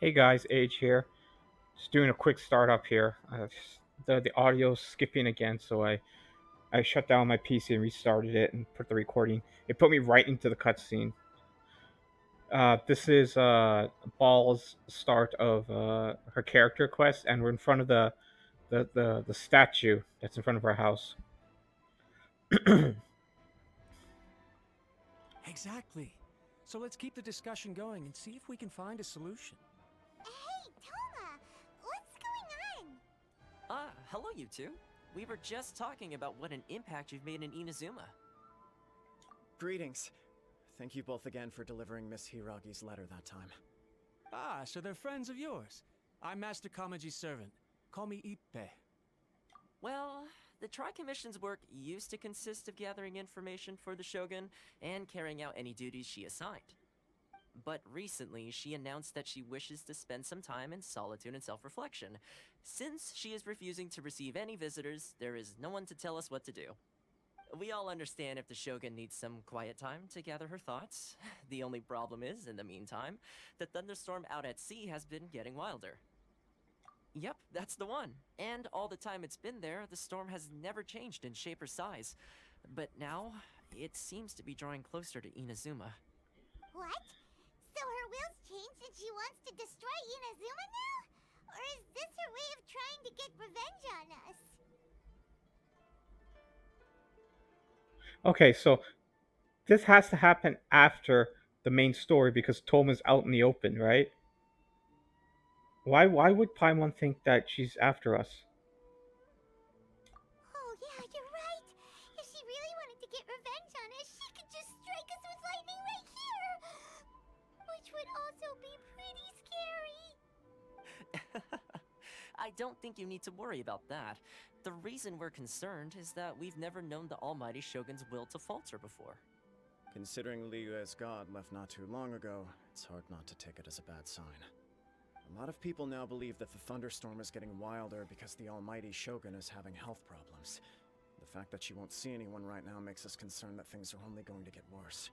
Hey guys, Age here. Just doing a quick startup here. The audio's skipping again, so I shut down my PC and restarted it and put the recording. It put me right into the cutscene. This is Ball's start of her character quest, and we're in front of the statue that's in front of our house. Exactly. So let's keep the discussion going and see if we can find a solution. Hey, Toma! What's going on? Hello you two. We were just talking about what an impact you've made in Inazuma. Greetings. Thank you both again for delivering Miss Hiragi's letter that time. Ah, so they're friends of yours. I'm Master Kamaji's servant. Call me Ippe. Well, the Tri-Commission's work used to consist of gathering information for the Shogun and carrying out any duties she assigned. But recently, she announced that she wishes to spend some time in solitude and self-reflection. Since she is refusing to receive any visitors, there is no one to tell us what to do. We all understand if the Shogun needs some quiet time to gather her thoughts. The only problem is, in the meantime, the thunderstorm out at sea has been getting wilder. Yep, that's the one. And all the time it's been there, the storm has never changed in shape or size. But now, it seems to be drawing closer to Inazuma. What? So her will's changed and she wants to destroy Inazuma now? Or is this her way of trying to get revenge on us? Okay, so this has to happen after the main story because Toma's out in the open, right? Why would Paimon think that she's after us? Oh, yeah, you're right. If she really wanted to get revenge on us, she could just strike us with lightning right here. Which would also be pretty scary. I don't think you need to worry about that. The reason we're concerned is that we've never known the Almighty Shogun's will to falter before. Considering Liyue's god left not too long ago, it's hard not to take it as a bad sign. A lot of people now believe that the thunderstorm is getting wilder because the almighty Shogun is having health problems. The fact that she won't see anyone right now makes us concerned that things are only going to get worse.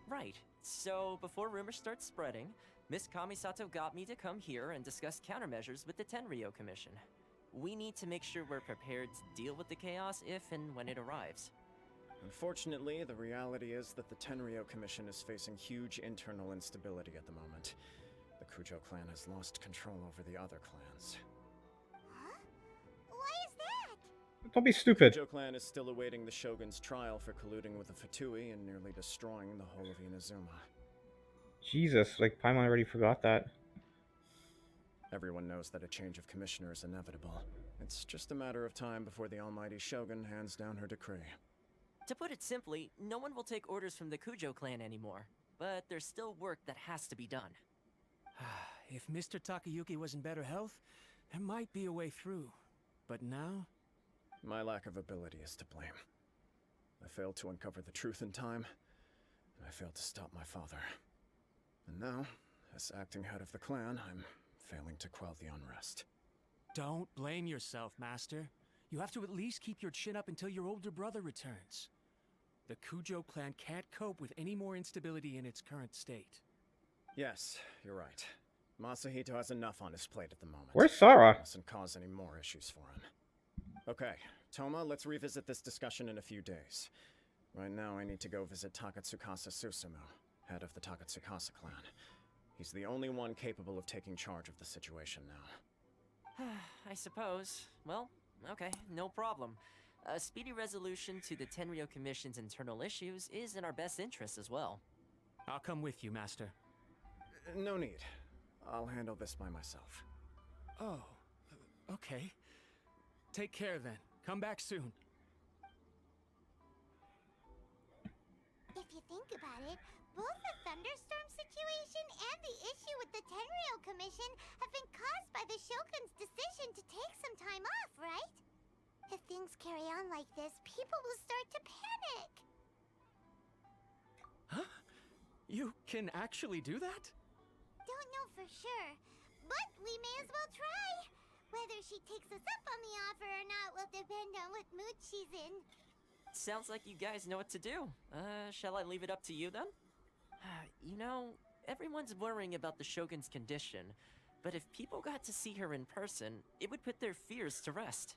Right. So, before rumors start spreading, Miss Kamisato got me to come here and discuss countermeasures with the Tenryou Commission. We need to make sure we're prepared to deal with the chaos if and when it arrives. Unfortunately, the reality is that the Tenryou Commission is facing huge internal instability at the moment. The Kujo clan has lost control over the other clans. Huh? Why is that? Don't be The stupid. Kujo clan is still awaiting the Shogun's trial for colluding with the Fatui and nearly destroying the whole of Inazuma. Jesus, like Paimon already forgot that. Everyone knows that a change of commissioner is inevitable. It's just a matter of time before the almighty Shogun hands down her decree. To put it simply, no one will take orders from the Kujo clan anymore. But there's still work that has to be done. If Mr. Takayuki was in better health, there might be a way through. But now? My lack of ability is to blame. I failed to uncover the truth in time, and I failed to stop my father. And now, as acting head of the clan, I'm failing to quell the unrest. Don't blame yourself, Master. You have to at least keep your chin up until your older brother returns. The Kujo clan can't cope with any more instability in its current state. Yes, you're right. Masahito has enough on his plate at the moment. Where's Sarah? Mustn't cause any more issues for him. Okay, Toma, let's revisit this discussion in a few days. Right now, I need to go visit Takatsukasa Susumu, head of the Takatsukasa clan. He's the only one capable of taking charge of the situation now. I suppose. Well, okay, no problem. A speedy resolution to the Tenryou Commission's internal issues is in our best interest as well. I'll come with you, Master. No need. I'll handle this by myself. Oh, okay. Take care then. Come back soon. If you think about it, both the thunderstorm situation and the issue with the Tenryou Commission have been caused by the Shogun's decision to take some time off, right? If things carry on like this, people will start to panic. Huh? You can actually do that? Don't know for sure, but we may as well try. Whether she takes us up on the offer or not will depend on what mood she's in. Sounds like you guys know what to do. Shall I leave it up to you then? You know, everyone's worrying about the Shogun's condition, but if people got to see her in person, it would put their fears to rest.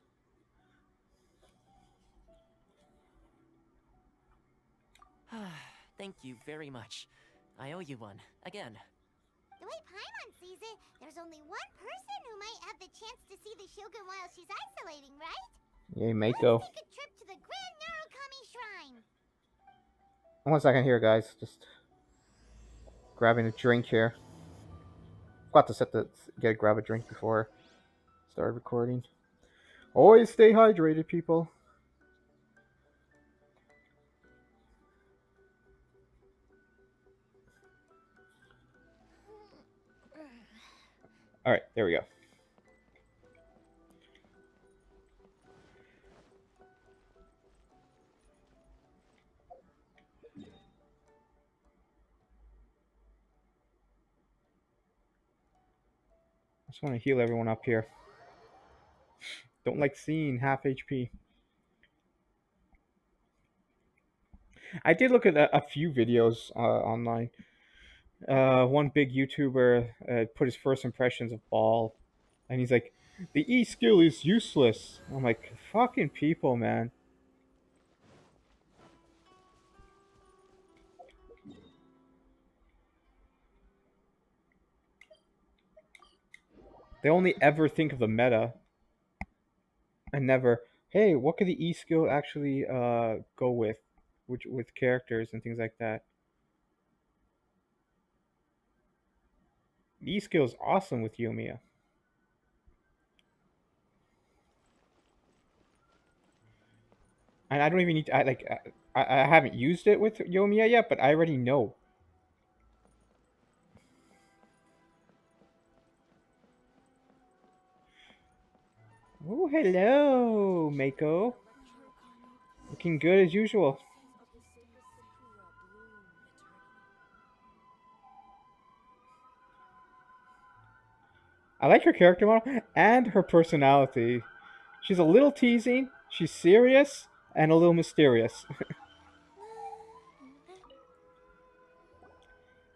Thank you very much. I owe you one, again. The way Paimon sees it, there's only one person who might have the chance to see the Shogun while she's isolating, right? Yay, Let's Mako. take a trip to the Grand Narukami Shrine. 1 second here, guys. Just grabbing a drink here. Forgot to grab a drink before I start recording. Always stay hydrated, people. All right, there we go. I just want to heal everyone up here. Don't like seeing half HP. I did look at a few videos online. One big YouTuber put his first impressions of Ball, and he's like, "The E skill is useless." I'm like, "Fucking people, man." They only ever think of the meta, and never, hey, what could the E skill actually go with characters and things like that. The E skill is awesome with Yoimiya. And I don't even need to. I haven't used it with Yoimiya yet, but I already know. Oh, hello, Mako. Looking good as usual. I like her character model and her personality. She's a little teasing, she's serious, and a little mysterious.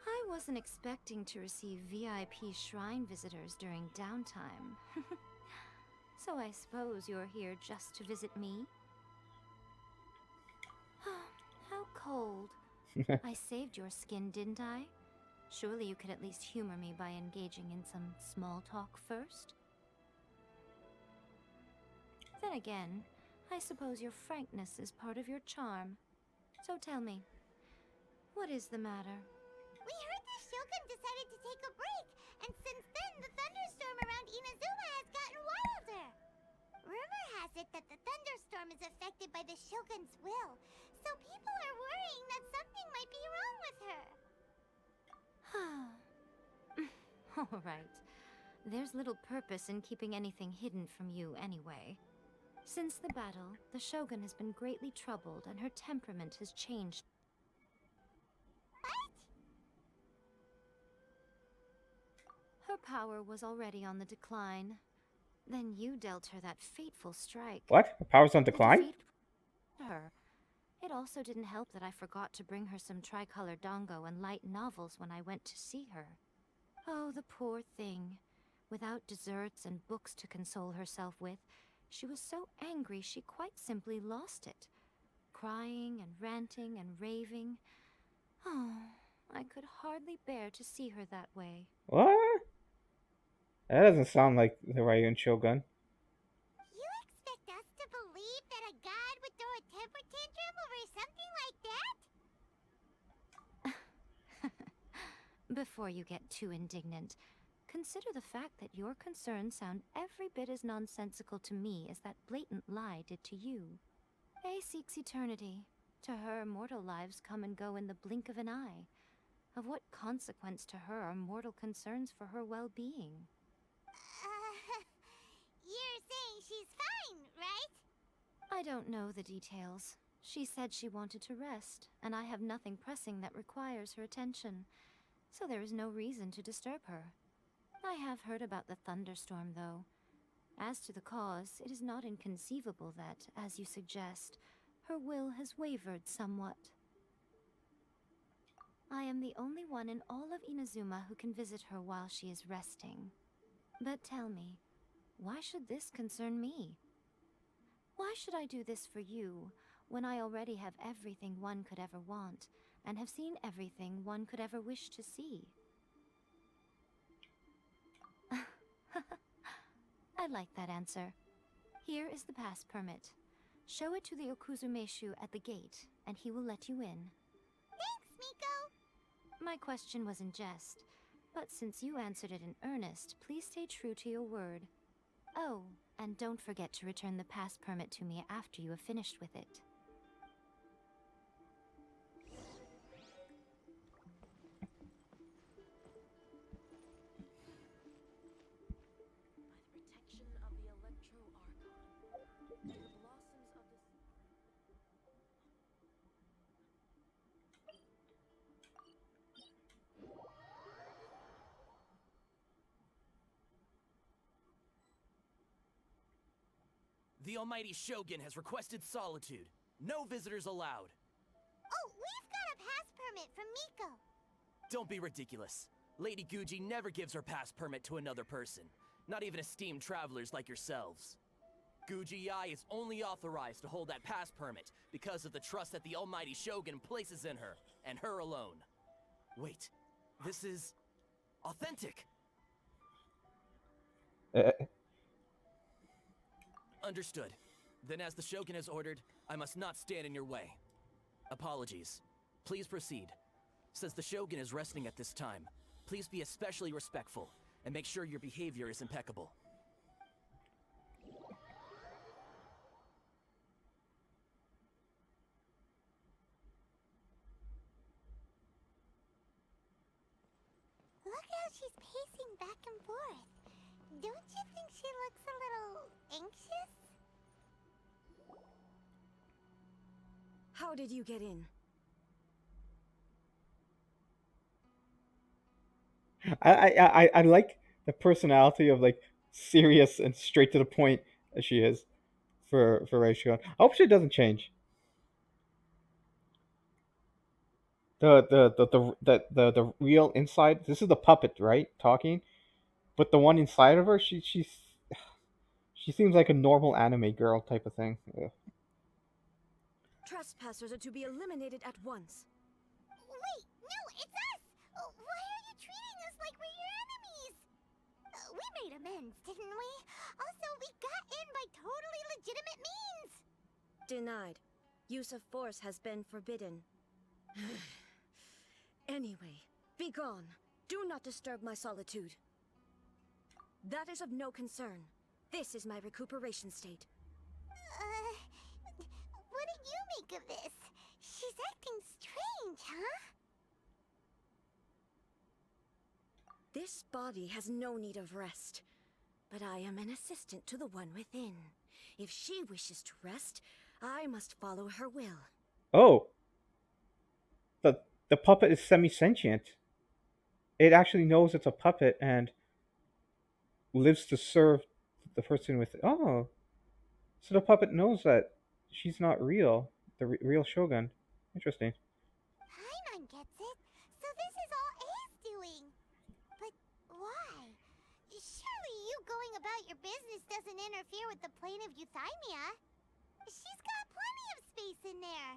I wasn't expecting to receive VIP shrine visitors during downtime. So I suppose you're here just to visit me? How cold. I saved your skin, didn't I? Surely you could at least humor me by engaging in some small talk first? Then again, I suppose your frankness is part of your charm. So tell me, what is the matter? We heard the Shogun decided to take a break, and since then the thunderstorm around Inazuma has gotten wilder. Rumor has it that the thunderstorm is affected by the Shogun's will, so people are worrying that something might be wrong with her. All right. There's little purpose in keeping anything hidden from you anyway. Since the battle, the Shogun has been greatly troubled and her temperament has changed. What? Her power was already on the decline. Then you dealt her that fateful strike. What? Her power's on The decline? defeat her. It also didn't help that I forgot to bring her some tricolor dango and light novels when I went to see her. Oh, the poor thing. Without desserts and books to console herself with, she was so angry she quite simply lost it. Crying and ranting and raving. Oh, I could hardly bear to see her that way. What? That doesn't sound like the Ryuan Shogun. You expect us to believe that a god would throw a temper tantrum over something like that? Before you get too indignant, consider the fact that your concerns sound every bit as nonsensical to me as that blatant lie did to you. A seeks eternity. To her, mortal lives come and go in the blink of an eye. Of what consequence to her are mortal concerns for her well-being? You're saying she's fine, right? I don't know the details. She said she wanted to rest, and I have nothing pressing that requires her attention, so there is no reason to disturb her. I have heard about the thunderstorm, though. As to the cause, it is not inconceivable that, as you suggest, her will has wavered somewhat. I am the only one in all of Inazuma who can visit her while she is resting. But tell me, why should this concern me? Why should I do this for you, when I already have everything one could ever want, and have seen everything one could ever wish to see? I like that answer. Here is the pass permit. Show it to the Okuzumeshu at the gate, and he will let you in. Thanks, Miko! My question was in jest, but since you answered it in earnest, please stay true to your word. Oh, and don't forget to return the pass permit to me after you have finished with it. The Almighty Shogun has requested solitude. No visitors allowed. Oh, we've got a pass permit from Miko! Don't be ridiculous. Lady Guji never gives her pass permit to another person, not even esteemed travelers like yourselves. Guji Ai is only authorized to hold that pass permit because of the trust that the Almighty Shogun places in her, and her alone. Wait, this is authentic. Understood. Then as the Shogun has ordered, I must not stand in your way. Apologies. Please proceed. Since the Shogun is resting at this time, please be especially respectful, and make sure your behavior is impeccable. Look how she's pacing back and forth. Don't you think she looks a little anxious? How did you get in? I like the personality of like serious and straight to the point as she is for Rachel. I hope she doesn't change. The real inside. This is the puppet, right? Talking, but the one inside of her, she seems like a normal anime girl type of thing. Ugh. Trespassers are to be eliminated at once. Wait, no, it's us! Why are you treating us like we're your enemies? We made amends, didn't we? Also, we got in by totally legitimate means! Denied. Use of force has been forbidden. Anyway, be gone. Do not disturb my solitude. That is of no concern. This is my recuperation state. What do you make of this? She's acting strange, huh? This body has no need of rest, but I am an assistant to the one within. If she wishes to rest, I must follow her will. Oh, the puppet is semi-sentient. It actually knows it's a puppet and lives to serve the person with it. Oh, so the puppet knows that she's not real, the real Shogun. Interesting. Paimon gets it. So this is all A's doing. But why? Surely you going about your business doesn't interfere with the plane of Euthymia. She's got plenty of space in there.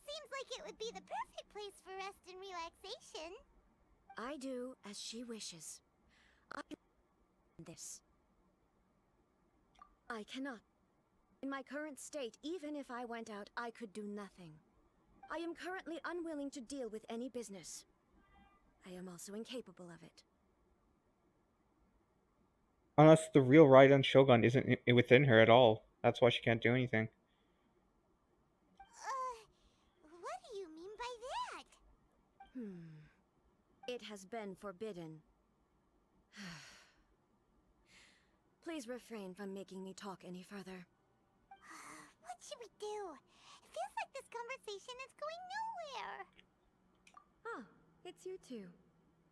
Seems like it would be the perfect place for rest and relaxation. I do as she wishes. I cannot. In my current state, even if I went out, I could do nothing. I am currently unwilling to deal with any business. I am also incapable of it. Unless the real Raiden Shogun isn't within her at all. That's why she can't do anything. What do you mean by that? It has been forbidden. Please refrain from making me talk any further. What should we do? It feels like this conversation is going nowhere. Ah, it's you two.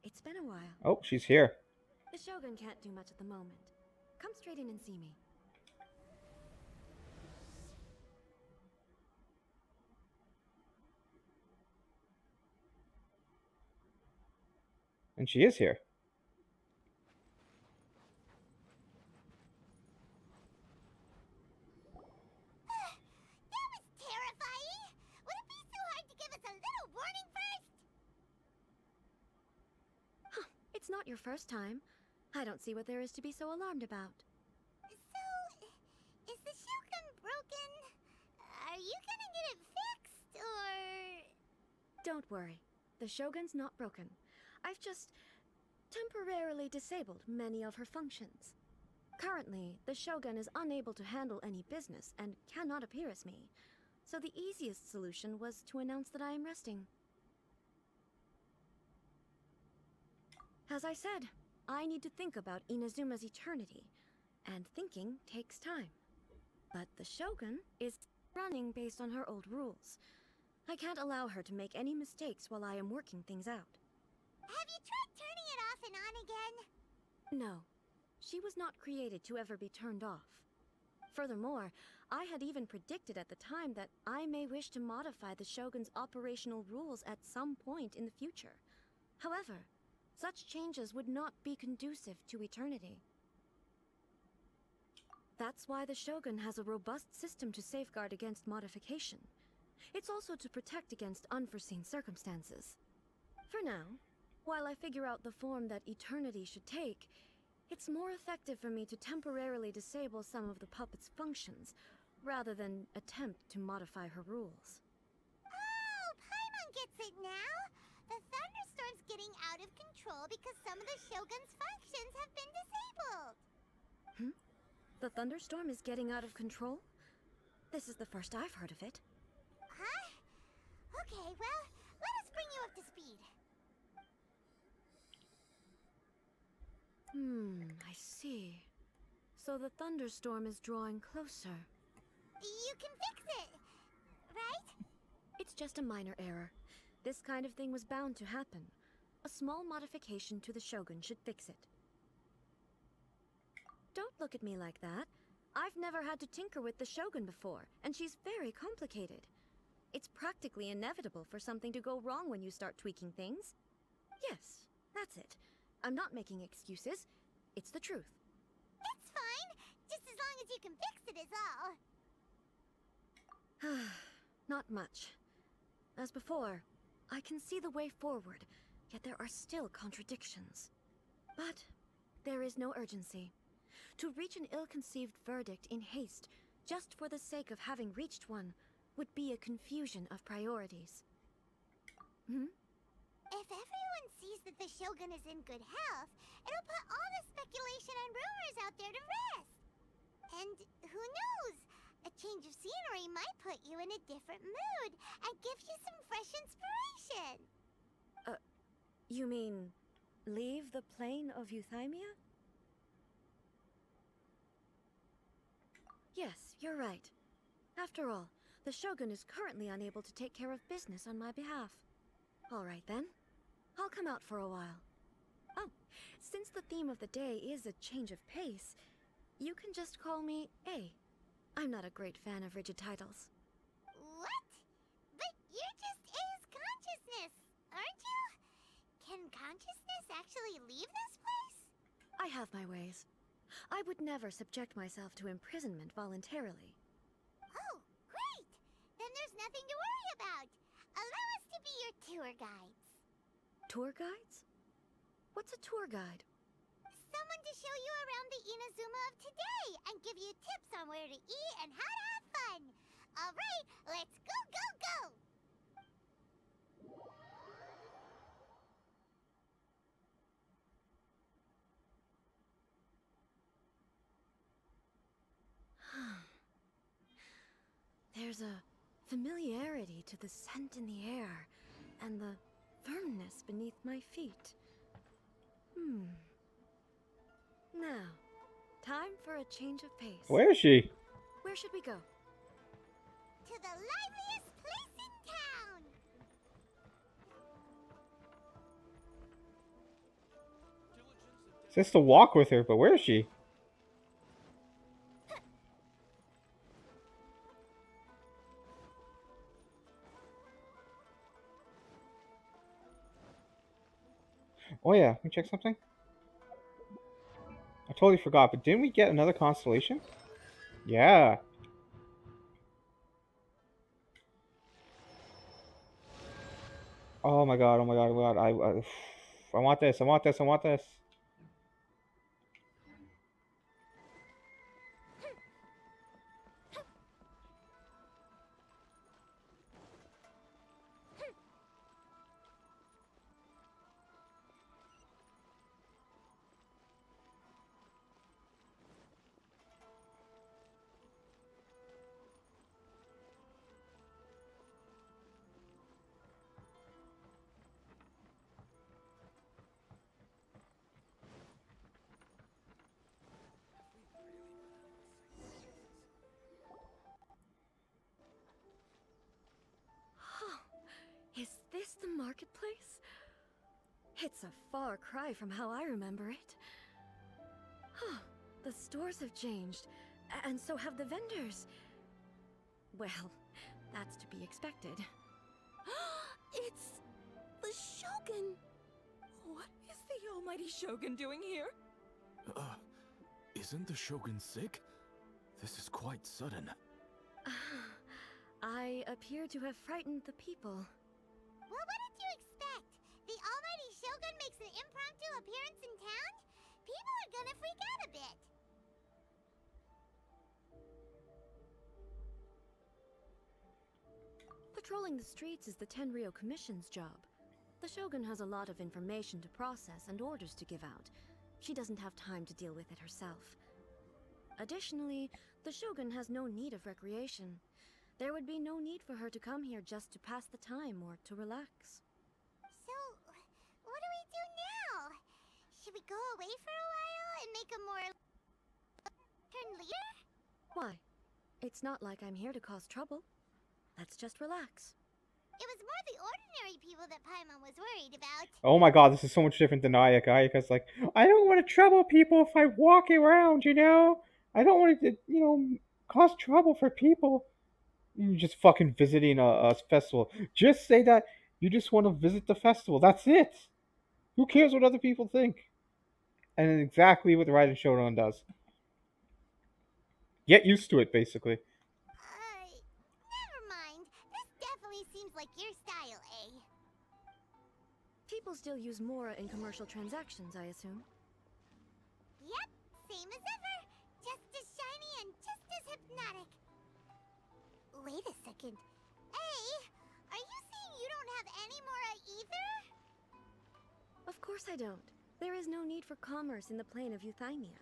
It's been a while. Oh, she's here. The Shogun can't do much at the moment. Come straight in and see me. And she is here. That was terrifying! Would it be so hard to give us a little warning first? It's not your first time. I don't see what there is to be so alarmed about. So, is the Shogun broken? Are you gonna get it fixed, or...? Don't worry. The Shogun's not broken. I've just temporarily disabled many of her functions. Currently, the Shogun is unable to handle any business and cannot appear as me. So the easiest solution was to announce that I am resting. As I said, I need to think about Inazuma's eternity, and thinking takes time. But the Shogun is running based on her old rules. I can't allow her to make any mistakes while I am working things out. Have you tried turning it off and on again? No, she was not created to ever be turned off. Furthermore, I had even predicted at the time that I may wish to modify the Shogun's operational rules at some point in the future. However, such changes would not be conducive to eternity. That's why the Shogun has a robust system to safeguard against modification. It's also to protect against unforeseen circumstances. For now, while I figure out the form that eternity should take, it's more effective for me to temporarily disable some of the puppet's functions, rather than attempt to modify her rules. Oh, Paimon gets it now! The thunderstorm's getting out of control because some of the Shogun's functions have been disabled! The thunderstorm is getting out of control? This is the first I've heard of it. Huh? Okay, well, let us bring you up to speed. I see. So the thunderstorm is drawing closer. You can fix it, right? It's just a minor error. This kind of thing was bound to happen. A small modification to the Shogun should fix it. Don't look at me like that. I've never had to tinker with the Shogun before, and she's very complicated. It's practically inevitable for something to go wrong when you start tweaking things. Yes, that's it. I'm not making excuses. It's the truth. It's fine, just as long as you can fix it is all. Not much. As before, I can see the way forward, yet there are still contradictions. But there is no urgency. To reach an ill-conceived verdict in haste, just for the sake of having reached one, would be a confusion of priorities. If everyone sees that the Shogun is in good health, it'll put all the speculation and rumors out there to rest. And who knows? A change of scenery might put you in a different mood and give you some fresh inspiration. You mean, leave the plane of euthymia? Yes, you're right. After all, the Shogun is currently unable to take care of business on my behalf. All right then. I'll come out for a while. Oh, since the theme of the day is a change of pace, you can just call me A. I'm not a great fan of rigid titles. What? But you're just A's consciousness, aren't you? Can consciousness actually leave this place? I have my ways. I would never subject myself to imprisonment voluntarily. Oh, great! Then there's nothing to worry about. Allow us to be your tour guides. Tour guides? What's a tour guide? Someone to show you around the Inazuma of today and give you tips on where to eat and how to have fun. All right, let's go, go, go! There's a familiarity to the scent in the air, and the firmness beneath my feet. Now, time for a change of pace. Where is she? Where should we go? To the liveliest place in town! Says to walk with her, but where is she? Oh yeah, let me check something. I totally forgot, but didn't we get another constellation? Yeah. Oh my god, oh my god, oh my god. I want this, I want this, I want this. Is this the marketplace? It's a far cry from how I remember it. The stores have changed, and so have the vendors. Well, that's to be expected. It's the Shogun! What is the almighty Shogun doing here? Isn't the Shogun sick? This is quite sudden. I appear to have frightened the people. Well, what did you expect? The almighty Shogun makes an impromptu appearance in town? People are gonna freak out a bit. Patrolling the streets is the Tenryou Commission's job. The Shogun has a lot of information to process and orders to give out. She doesn't have time to deal with it herself. Additionally, the Shogun has no need of recreation. There would be no need for her to come here just to pass the time or to relax. So, what do we do now? Should we go away for a while and make a more... turn leader? Why? It's not like I'm here to cause trouble. Let's just relax. It was more the ordinary people that Paimon was worried about. Oh my god, this is so much different than Ayaka. Ayaka's like, I don't want to trouble people if I walk around, you know? I don't want to, cause trouble for people. You're just fucking visiting a festival. Just say that you just want to visit the festival. That's it. Who cares what other people think? And it's exactly what the Raiden Showdown does. Get used to it, basically. Never mind. This definitely seems like your style, eh? People still use Mora in commercial transactions, I assume. Yep, same as ever. Just as shiny and just as hypnotic. Wait a second. Hey, are you saying you don't have any Mora either? Of course I don't. There is no need for commerce in the plane of Euthymia.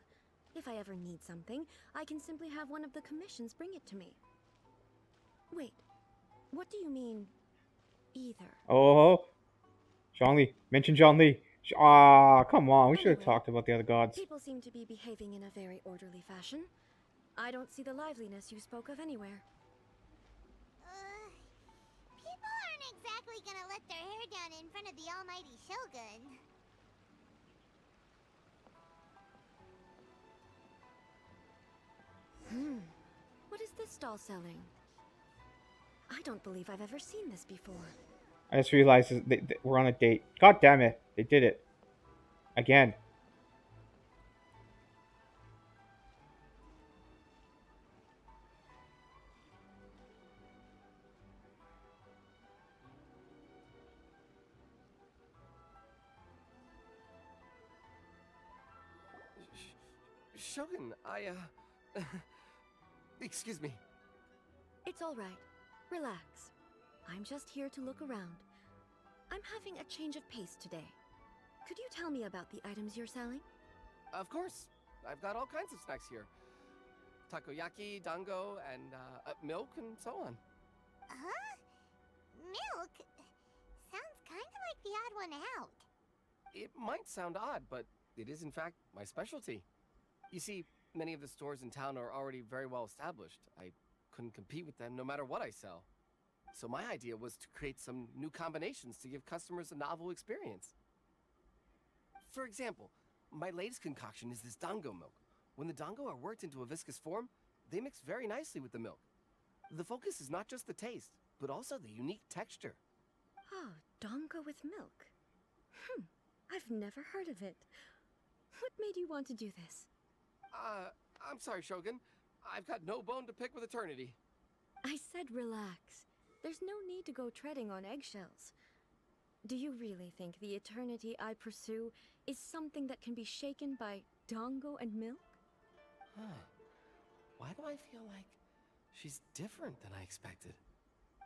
If I ever need something, I can simply have one of the commissions bring it to me. Wait, what do you mean, either? Oh, Zhongli. Mention Zhongli. Ah, come on. We should have Anyway, talked about the other gods. People seem to be behaving in a very orderly fashion. I don't see the liveliness you spoke of anywhere. People aren't exactly gonna let their hair down in front of the almighty Shogun. What is this stall selling? I don't believe I've ever seen this before. I just realized we're on a date. God damn it. They did it. Again. Shogun, excuse me. It's all right. Relax. I'm just here to look around. I'm having a change of pace today. Could you tell me about the items you're selling? Of course. I've got all kinds of snacks here. Takoyaki, dango, and milk, and so on. Huh? Milk? Sounds kinda like the odd one out. It might sound odd, but it is in fact my specialty. You see, many of the stores in town are already very well established. I couldn't compete with them no matter what I sell. So my idea was to create some new combinations to give customers a novel experience. For example, my latest concoction is this dango milk. When the dango are worked into a viscous form, they mix very nicely with the milk. The focus is not just the taste, but also the unique texture. Oh, dango with milk. I've never heard of it. What made you want to do this? I'm sorry, Shogun. I've got no bone to pick with Eternity. I said relax. There's no need to go treading on eggshells. Do you really think the eternity I pursue is something that can be shaken by dongo and milk? Huh. Why do I feel like she's different than I expected?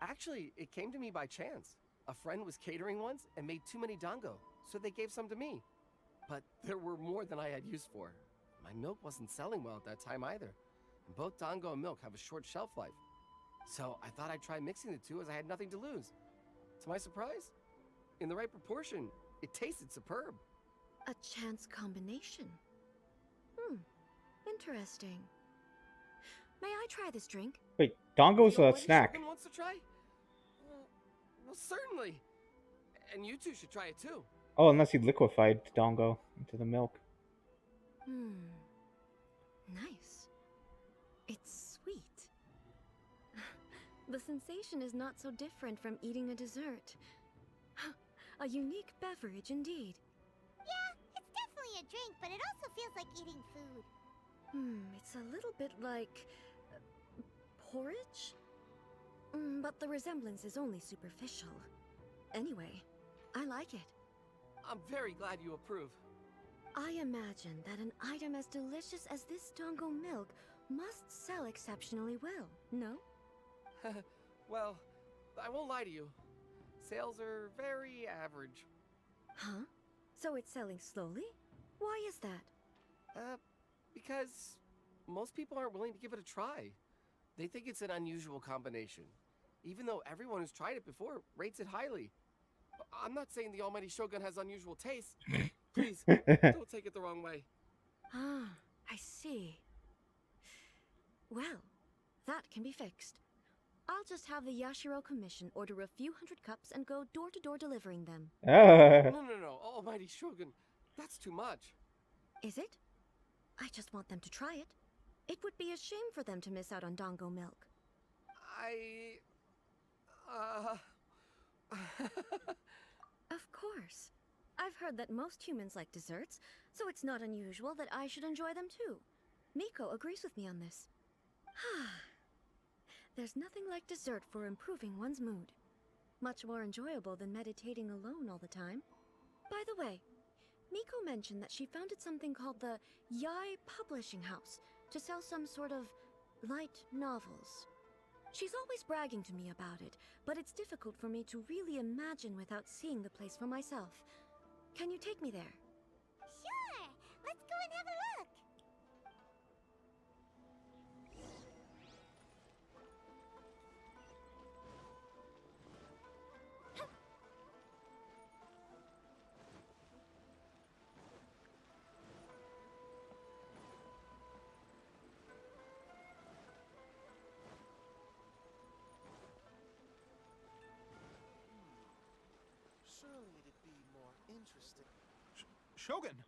Actually, it came to me by chance. A friend was catering once and made too many dango, so they gave some to me. But there were more than I had use for. My milk wasn't selling well at that time either. And both dango and milk have a short shelf life. So I thought I'd try mixing the two as I had nothing to lose. To my surprise, in the right proportion, it tasted superb. A chance combination. Interesting. May I try this drink? Wait, Dongo's The a almighty snack. Shogun wants to try? Well, certainly. And you two should try it too. Oh, unless he liquefied Dongo into the milk. Nice. It's sweet. The sensation is not so different from eating a dessert. A unique beverage indeed. Yeah, it's definitely a drink, but it also feels like eating food. It's a little bit like porridge? But the resemblance is only superficial. Anyway, I like it. I'm very glad you approve. I imagine that an item as delicious as this dongo milk must sell exceptionally well, no? Well, I won't lie to you. Sales are very average. Huh? So it's selling slowly? Why is that? Because most people aren't willing to give it a try. They think it's an unusual combination, even though everyone who's tried it before rates it highly. I'm not saying the almighty Shogun has unusual taste. Please, don't take it the wrong way. Ah, I see. Well, that can be fixed. I'll just have the Yashiro Commission order a few hundred cups and go door-to-door delivering them. No, almighty Shogun. That's too much. Is it? I just want them to try it. It would be a shame for them to miss out on dongo milk. Of course. I've heard that most humans like desserts, so it's not unusual that I should enjoy them too. Miko agrees with me on this. There's nothing like dessert for improving one's mood. Much more enjoyable than meditating alone all the time. By the way, Miko mentioned that she founded something called the Yai Publishing House to sell some sort of light novels. She's always bragging to me about it, but it's difficult for me to really imagine without seeing the place for myself. Can you take me there? Sure! Let's go and have a look! Surely it'd be more interesting. Shogun!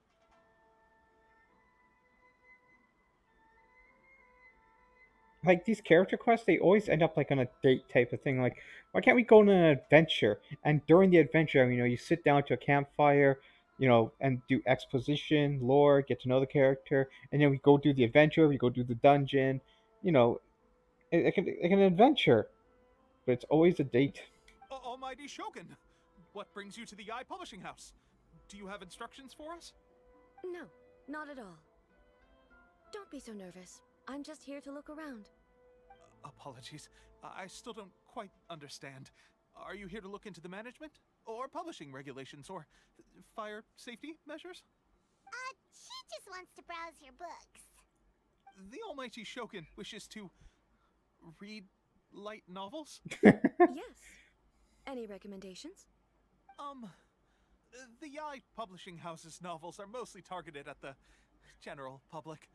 Like, these character quests, they always end up like on a date type of thing. Like, why can't we go on an adventure? And during the adventure, you sit down to a campfire, and do exposition, lore, get to know the character, and then we go do the adventure, we go do the dungeon. Like an adventure, but it's always a date. Almighty Shogun! What brings you to the Yai Publishing House? Do you have instructions for us? No, not at all. Don't be so nervous. I'm just here to look around. Apologies. I still don't quite understand. Are you here to look into the management? Or publishing regulations? Or fire safety measures? She just wants to browse your books. The almighty Shogun wishes to read light novels? Yes. Any recommendations? The Yai Publishing House's novels are mostly targeted at the general public,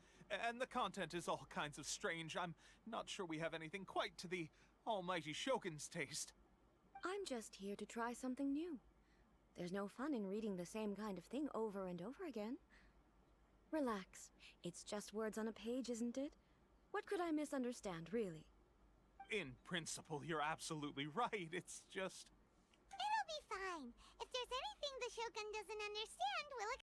and the content is all kinds of strange. I'm not sure we have anything quite to the almighty Shogun's taste. I'm just here to try something new. There's no fun in reading the same kind of thing over and over again. Relax. It's just words on a page, isn't it? What could I misunderstand, really? In principle, you're absolutely right. It's just... It'll be fine. If there's anything the Shogun doesn't understand,